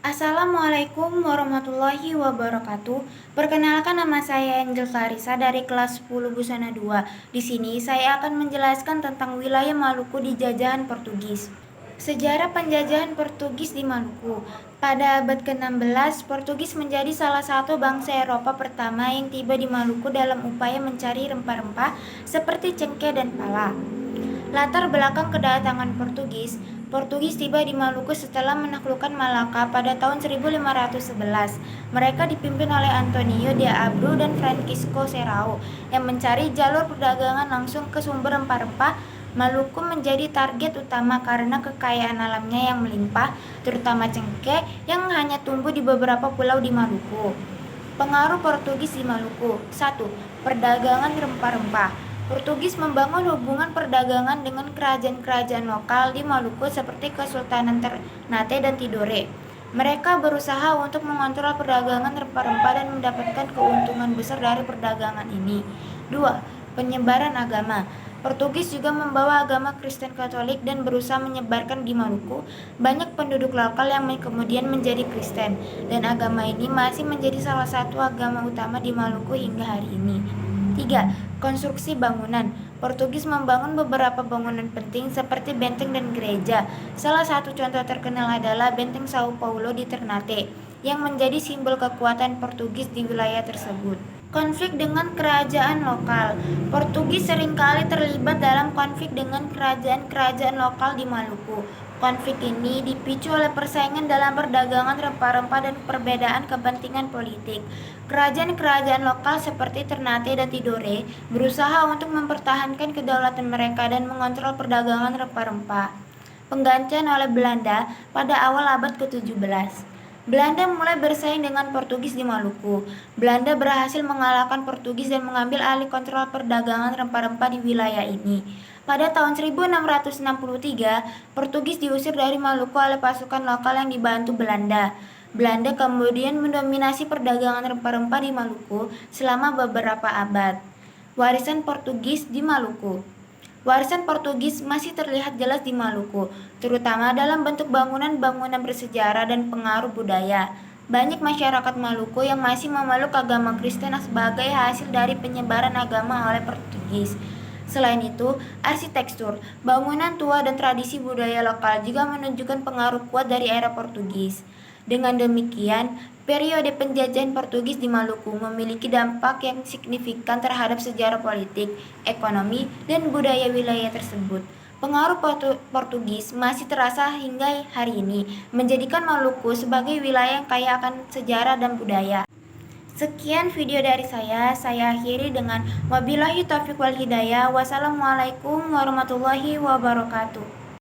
Assalamualaikum warahmatullahi wabarakatuh. Perkenalkan, nama saya Angel Clarissa dari kelas 10 Busana 2. Di sini saya akan menjelaskan tentang wilayah Maluku di jajahan Portugis. Sejarah penjajahan Portugis di Maluku. Pada abad ke-16, Portugis menjadi salah satu bangsa Eropa pertama yang tiba di Maluku dalam upaya mencari rempah-rempah seperti cengkeh dan pala. Latar belakang kedatangan Portugis tiba di Maluku setelah menaklukkan Malaka pada tahun 1511. Mereka dipimpin oleh Antonio de Abreu dan Francisco Serrao yang mencari jalur perdagangan langsung ke sumber rempah-rempah. Maluku menjadi target utama karena kekayaan alamnya yang melimpah, terutama cengkeh yang hanya tumbuh di beberapa pulau di Maluku. Pengaruh Portugis di Maluku. 1. Perdagangan rempah-rempah. Portugis membangun hubungan perdagangan dengan kerajaan-kerajaan lokal di Maluku seperti Kesultanan Ternate dan Tidore. Mereka berusaha untuk mengontrol perdagangan rempah-rempah dan mendapatkan keuntungan besar dari perdagangan ini. 2. Penyebaran agama. Portugis juga membawa agama Kristen Katolik dan berusaha menyebarkan di Maluku. Banyak penduduk lokal yang kemudian menjadi Kristen, dan agama ini masih menjadi salah satu agama utama di Maluku hingga hari ini. 3. Konstruksi bangunan. Portugis membangun beberapa bangunan penting seperti benteng dan gereja. Salah satu contoh terkenal adalah Benteng Sao Paulo di Ternate, yang menjadi simbol kekuatan Portugis di wilayah tersebut. Konflik dengan kerajaan lokal. Portugis seringkali terlibat dalam konflik dengan kerajaan-kerajaan lokal di Maluku. Konflik ini dipicu oleh persaingan dalam perdagangan rempah-rempah dan perbedaan kepentingan politik. Kerajaan-kerajaan lokal seperti Ternate dan Tidore berusaha untuk mempertahankan kedaulatan mereka dan mengontrol perdagangan rempah-rempah. Penggantian oleh Belanda pada awal abad ke-17. Belanda mulai bersaing dengan Portugis di Maluku. Belanda berhasil mengalahkan Portugis dan mengambil alih kontrol perdagangan rempah-rempah di wilayah ini. Pada tahun 1663, Portugis diusir dari Maluku oleh pasukan lokal yang dibantu Belanda. Belanda kemudian mendominasi perdagangan rempah-rempah di Maluku selama beberapa abad. Warisan Portugis di Maluku. Warisan Portugis masih terlihat jelas di Maluku, terutama dalam bentuk bangunan-bangunan bersejarah dan pengaruh budaya. Banyak masyarakat Maluku yang masih memeluk agama Kristen sebagai hasil dari penyebaran agama oleh Portugis. Selain itu, arsitektur, bangunan tua dan tradisi budaya lokal juga menunjukkan pengaruh kuat dari era Portugis. Dengan demikian, periode penjajahan Portugis di Maluku memiliki dampak yang signifikan terhadap sejarah politik, ekonomi, dan budaya wilayah tersebut. Pengaruh Portugis masih terasa hingga hari ini, menjadikan Maluku sebagai wilayah yang kaya akan sejarah dan budaya. Sekian video dari saya akhiri dengan wabillahi taufiq wal hidayah. Wassalamualaikum warahmatullahi wabarakatuh.